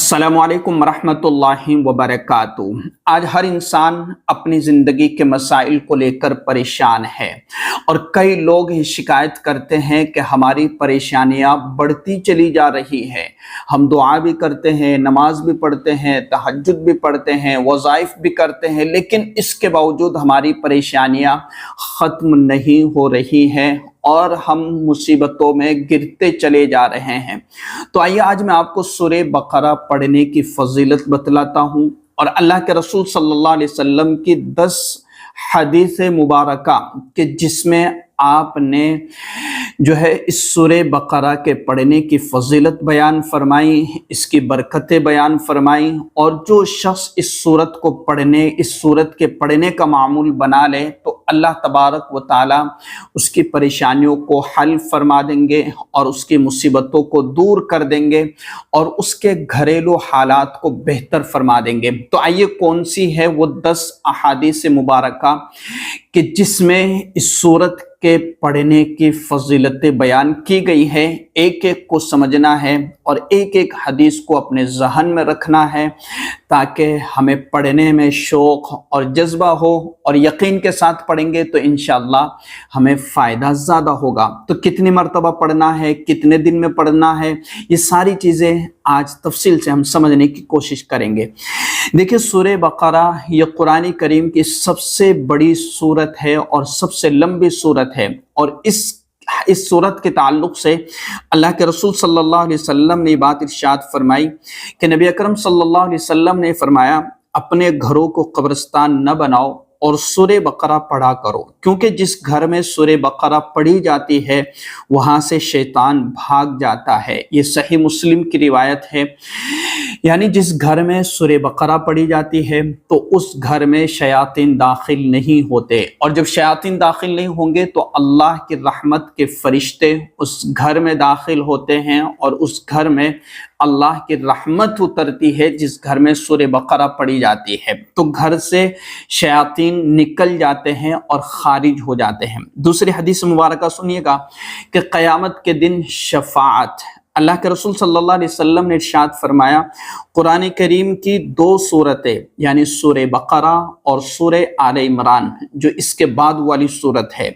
अस्सलामु अलैकुम वरहमतुल्लाहि वबरकातुहू। आज हर इंसान अपनी ज़िंदगी के मसाइल को लेकर परेशान है और कई लोग ही शिकायत करते हैं कि हमारी परेशानियां बढ़ती चली जा रही हैं। हम दुआ भी करते हैं, नमाज भी पढ़ते हैं, तहज्जुद भी पढ़ते हैं, वज़ाइफ भी करते हैं, लेकिन इसके बावजूद हमारी परेशानियां ख़त्म नहीं हो रही हैं और हम मुसीबतों में गिरते चले जा रहे हैं। तो आइए आज मैं आपको सूरह बकरा पढ़ने की फजीलत बतलाता हूँ और अल्लाह के रसूल सल्लल्लाहु अलैहि वसल्लम की 10 हदीस मुबारका कि जिसमें आपने जो है इस सूरह बकरा के पढ़ने की फजीलत बयान फरमाई, इसकी बरकतें बयान फरमाई। और जो शख्स इस सूरत के पढ़ने का मामूल बना ले तो अल्लाह तबारक व ताला उसकी परेशानियों को हल फरमा देंगे और उसकी मुसीबतों को दूर कर देंगे और उसके घरेलू हालात को बेहतर फरमा देंगे। तो आइए कौन सी है वो 10 अहादीस मुबारका कि जिसमें इस सूरत के पढ़ने की फजीलतें बयान की गई है। एक एक को समझना है और एक एक हदीस को अपने जहन में रखना है ताकि हमें पढ़ने में शौक़ और जज्बा हो और यकीन के साथ पढ़ेंगे तो इंशाअल्लाह हमें फ़ायदा ज़्यादा होगा। तो कितनी मरतबा पढ़ना है, कितने दिन में पढ़ना है, ये सारी चीज़ें आज तफसील से हम समझने की कोशिश करेंगे। देखिए, सूरह बकरा ये कुरान करीम की सबसे बड़ी सूरत है और सबसे लंबी सूरत है। और इस सूरत के ताल्लुक से अल्लाह के रसूल सल्लल्लाहु अलैहि वसल्लम ने बात इरशाद फरमाई कि नबी अकरम सल्लल्लाहु अलैहि वसल्लम ने फरमाया, अपने घरों को कब्रिस्तान न बनाओ और सूरह बकरा पढ़ा करो, क्योंकि जिस घर में सूरह बकरा पढ़ी जाती है वहाँ से शैतान भाग जाता है। ये सही मुस्लिम की रिवायत है। यानी जिस घर में सूरह बकरा पढ़ी जाती है तो उस घर में शयातीन दाखिल नहीं होते, और जब शयातीन दाखिल नहीं होंगे तो अल्लाह की रहमत के फरिश्ते उस घर में दाखिल होते हैं और उस घर में अल्लाह की रहमत उतरती है जिस घर में सूरह बकरा पढ़ी जाती है। तो घर से शयातीन निकल जाते हैं और खारिज हो जाते हैं। दूसरी हदीस मुबारका सुनिएगा कि क़यामत के दिन शफाअत, अल्लाह के रसूल सल्लल्लाहु अलैहि वसल्लम ने इरशाद फरमाया, कुरान करीम की 2 सूरतें यानी सूरह बकरा और सूरह आले इमरान जो इसके बाद वाली सूरत है,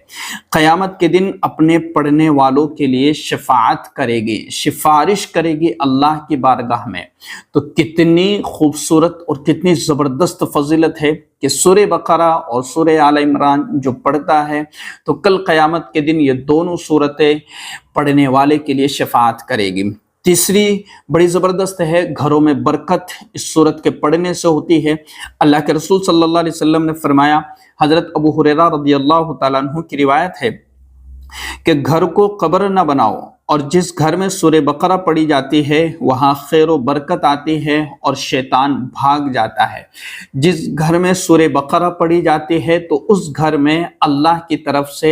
क़यामत के दिन अपने पढ़ने वालों के लिए शफाअत करेगी, सिफारिश करेगी अल्लाह की बारगाह में। तो कितनी खूबसूरत और कितनी ज़बरदस्त फजीलत है कि सूरह बकरा और सूरह आले इमरान जो पढ़ता है तो कल क़यामत के दिन ये दोनों सूरतें पढ़ने वाले के लिए शफाअत करेगी। तीसरी बड़ी ज़बरदस्त है, घरों में बरकत इस सूरत के पढ़ने से होती है। अल्लाह के रसूल सल्लल्लाहु अलैहि वसल्लम ने फरमाया, हज़रत अबू हुरैरा रज़ियल्लाहु ताला अन्हु की रिवायत है कि घर को कब्र न बनाओ, और जिस घर में सूरह बकरा पढ़ी जाती है वहाँ खैर व बरकत आती है और शैतान भाग जाता है। जिस घर में सूरह बकरा पढ़ी जाती है तो उस घर में अल्लाह की तरफ से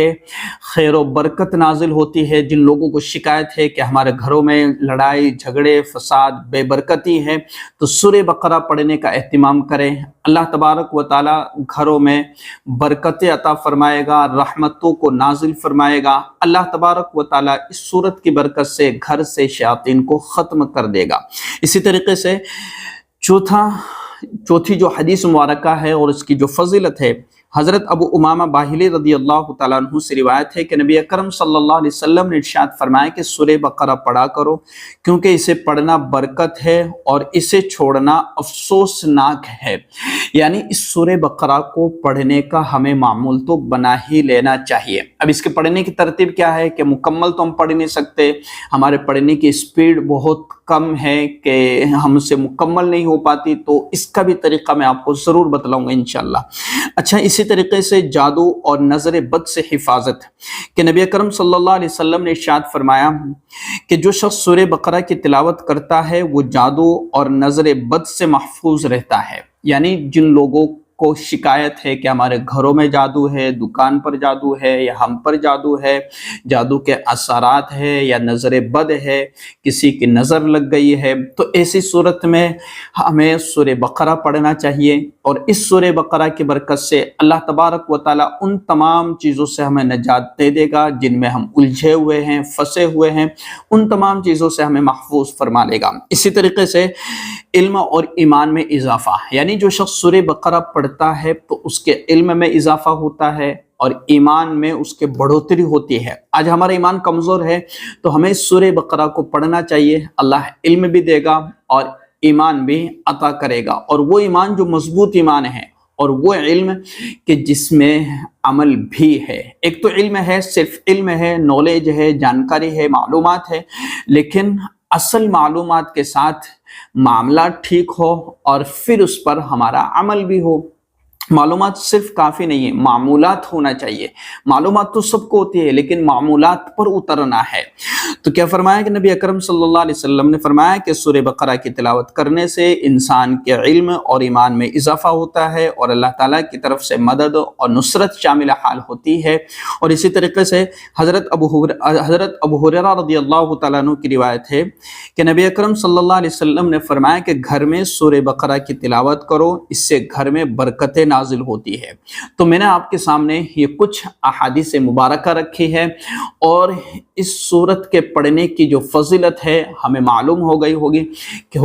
खैर व बरकत नाजिल होती है। जिन लोगों को शिकायत है कि हमारे घरों में लड़ाई झगड़े फसाद बेबरकती है तो सूरह बकरा पढ़ने का एहतिमाम करें। अल्लाह तबारक व ताला घरों में बरकतें अता फरमाएगा, रहमतों को नाजिल फरमाएगा। अल्लाह तबारक व ताला इस सूरत की बरकत से घर से शयातीन को ख़त्म कर देगा। इसी तरीके से चौथी जो हदीस मुबारका है और इसकी जो फजीलत है, हज़रत अबू उमामा बाहिली रज़ियल्लाहु ताला अन्हु से रिवायत है कि नबी अकरम सल्लल्लाहु अलैहि वसल्लम ने इरशाद फरमाया कि सूरह बकरा पढ़ा करो, क्योंकि इसे पढ़ना बरकत है और इसे छोड़ना अफसोसनाक है। यानी इस सूरह बकरा को पढ़ने का हमें मामूल तो बना ही लेना चाहिए। अब इसके पढ़ने की तरतीब क्या है कि मुकम्मल तो हम पढ़ नहीं सकते, हमारे पढ़ने की स्पीड बहुत कम है कि हमसे मुकम्मल नहीं हो पाती, तो इसका भी तरीका मैं आपको ज़रूर बतलाऊंगा इंशाअल्लाह। अच्छा, इसी तरीके से जादू और नज़र बद से हिफाजत कि नबी अकरम सल्लल्लाहु अलैहि वसल्लम ने इरशाद फरमाया कि जो शख्स सूरह बकरा की तिलावत करता है वो जादू और नज़र बद से महफूज रहता है। यानी जिन लोगों को शिकायत है कि हमारे घरों में जादू है, दुकान पर जादू है या हम पर जादू है, जादू के असरात है या नज़र बद है, किसी की नज़र लग गई है, तो ऐसी सूरत में हमें सूरह बकरा पढ़ना चाहिए। और इस सूरह बकरा की बरकत से अल्लाह तबारक व ताला उन तमाम चीज़ों से हमें निजात दे देगा जिनमें हम उलझे हुए हैं, फंसे हुए हैं, उन तमाम चीज़ों से हमें महफूज फरमा लेगा। इसी तरीके से علم اور ایمان میں اضافہ، یعنی جو شخص سورہ بقرہ پڑھتا ہے تو اس کے علم میں اضافہ ہوتا ہے اور ایمان میں اس کے بڑھوتری ہوتی ہے۔ آج ہمارا ایمان کمزور ہے تو ہمیں سورہ بقرہ کو پڑھنا چاہیے، اللہ علم بھی دے گا اور ایمان بھی عطا کرے گا، اور وہ ایمان جو مضبوط ایمان ہے، اور وہ علم کہ جس میں عمل بھی ہے۔ ایک تو علم ہے، صرف علم ہے، نالج ہے، جانکاری ہے، معلومات ہے، لیکن اصل معلومات کے ساتھ معاملات ٹھیک ہو اور پھر اس پر ہمارا عمل بھی ہو۔ معلومات صرف کافی نہیں ہے، معمولات ہونا چاہیے۔ معلومات تو سب کو ہوتی ہے لیکن معمولات پر اترنا ہے۔ تو کیا فرمایا کہ نبی اکرم صلی اللہ علیہ وسلم نے فرمایا کہ سورہ بقرہ کی تلاوت کرنے سے انسان کے علم اور ایمان میں اضافہ ہوتا ہے اور اللہ تعالیٰ کی طرف سے مدد اور نصرت شامل حال ہوتی ہے۔ اور اسی طریقے سے حضرت ابو ہریرہ رضی اللہ تعالیٰ عنہ کی روایت ہے کہ نبی اکرم صلی اللہ علیہ وسلم نے فرمایا کہ گھر میں سورہ بقرہ کی تلاوت کرو، اس سے گھر میں برکتیں نازل ہوتی ہے۔ تو میں نے آپ کے سامنے یہ کچھ احادیث مبارکہ رکھی ہے، اور اس سورت کے پڑھنے کی جو فضیلت ہے ہمیں معلوم ہو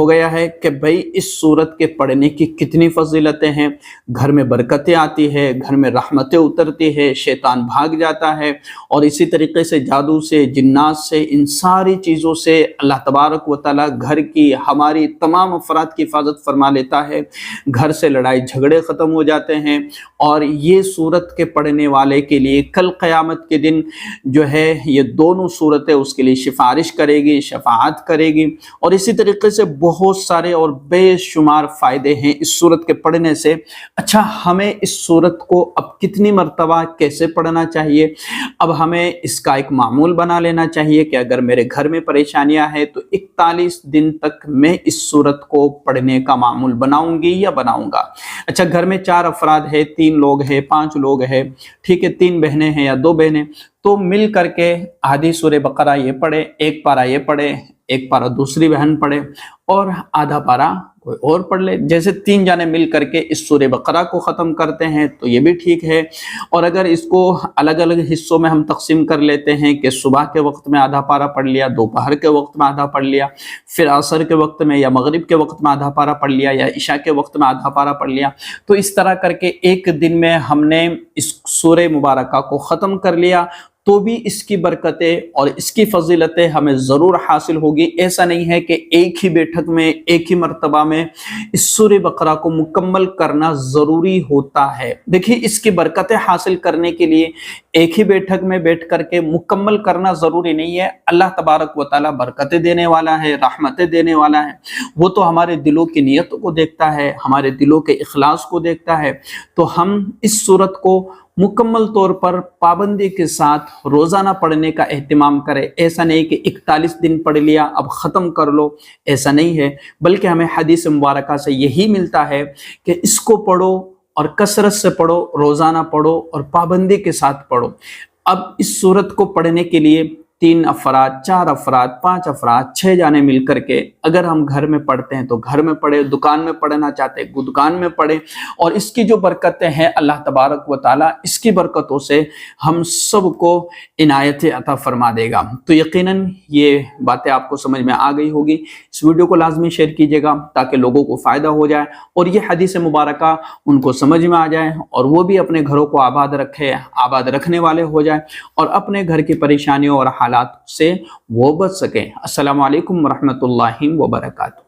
گیا ہے کہ بھئی اس سورت کے پڑھنے کی کتنی فضیلتیں ہیں۔ گھر میں برکتیں آتی ہے، گھر میں رحمتیں اترتی ہے، شیطان بھاگ جاتا ہے، اور اسی طریقے سے جادو سے، جنات سے، ان ساری چیزوں سے اللہ تبارک و تعالیٰ گھر کی، ہماری تمام افراد کی حفاظت فرما لیتا ہے۔ گھر سے لڑائی جھگڑے ختم ہو جاتے ہیں، اور یہ سورت کے پڑھنے والے کے لیے کل قیامت کے دن جو ہے یہ دونوں سورتیں اس کے لیے سفارش کرے گی، شفاعت کرے گی، اور اسی طریقے سے بہت سارے اور بے شمار فائدے ہیں اس سورت کے پڑھنے سے۔ اچھا، ہمیں اس سورت کو اب کتنی مرتبہ کیسے پڑھنا چاہیے؟ اب ہمیں اس کا ایک معمول بنا لینا چاہیے کہ اگر میرے گھر میں پریشانیاں ہیں تو 41 دن تک میں اس سورت کو پڑھنے کا معمول بناؤں گی یا بناؤں گا۔ اچھا، گھر میں 4 افراد ہیں، 3 لوگ ہیں، 5 لوگ ہیں، ٹھیک ہے، 3 بہنیں ہیں یا 2 بہنیں، تو مل کر کے آدھی سورہ بقرہ یہ پڑھے، ایک پارہ یہ پڑھے، ایک پارہ دوسری بہن پڑھے، اور آدھا پارہ کوئی اور پڑھ لے۔ جیسے 3 جانے مل کر کے اس سورہ بقرہ کو ختم کرتے ہیں تو یہ بھی ٹھیک ہے۔ اور اگر اس کو الگ الگ حصوں میں ہم تقسیم کر لیتے ہیں کہ صبح کے وقت میں آدھا پارہ پڑھ لیا، دوپہر کے وقت میں آدھا پڑھ لیا، پھر عصر کے وقت میں یا مغرب کے وقت میں آدھا پارہ پڑھ لیا، یا عشاء کے وقت میں آدھا پارہ پڑھ لیا، تو اس طرح کر کے ایک دن میں ہم نے اس سورہ مبارکہ کو ختم کر لیا تو بھی اس کی برکتیں اور اس کی فضیلتیں ہمیں ضرور حاصل ہوگی۔ ایسا نہیں ہے کہ ایک ہی بیٹھک میں، ایک ہی مرتبہ میں اس سورہ بقرہ کو مکمل کرنا ضروری ہوتا ہے۔ دیکھیے، اس کی برکتیں حاصل کرنے کے لیے ایک ہی بیٹھک میں بیٹھ کر کے مکمل کرنا ضروری نہیں ہے۔ اللہ تبارک و تعالیٰ برکتیں دینے والا ہے، رحمتیں دینے والا ہے، وہ تو ہمارے دلوں کی نیت کو دیکھتا ہے، ہمارے دلوں کے اخلاص کو دیکھتا ہے۔ تو ہم اس سورت کو مکمل طور پر پابندی کے ساتھ روزانہ پڑھنے کا اہتمام کرے۔ ایسا نہیں کہ 41 دن پڑھ لیا اب ختم کر لو، ایسا نہیں ہے، بلکہ ہمیں حدیث مبارکہ سے یہی ملتا ہے کہ اس کو پڑھو اور کثرت سے پڑھو، روزانہ پڑھو اور پابندی کے ساتھ پڑھو۔ اب اس سورت کو پڑھنے کے لیے 3 افراد، 4 افراد، 5 افراد، 6 جانے مل کر کے اگر ہم گھر میں پڑھتے ہیں تو گھر میں پڑھیں، دکان میں پڑھنا چاہتے ہیں دکان میں پڑھیں، اور اس کی جو برکتیں ہیں اللہ تبارک و تعالیٰ اس کی برکتوں سے ہم سب کو عنایت عطا فرما دے گا۔ تو یقیناً یہ باتیں آپ کو سمجھ میں آ گئی ہوگی۔ اس ویڈیو کو لازمی شیئر کیجیے گا تاکہ لوگوں کو فائدہ ہو جائے اور یہ حدیث مبارکہ ان کو سمجھ میں آ جائے اور وہ بھی اپنے گھروں کو آباد رکھے، آباد رکھنے والے ہو جائیں اور اپنے گھر کی پریشانیوں اور حالات سے وہ بچ سکیں۔ السلام علیکم ورحمۃ اللہ وبرکاتہ۔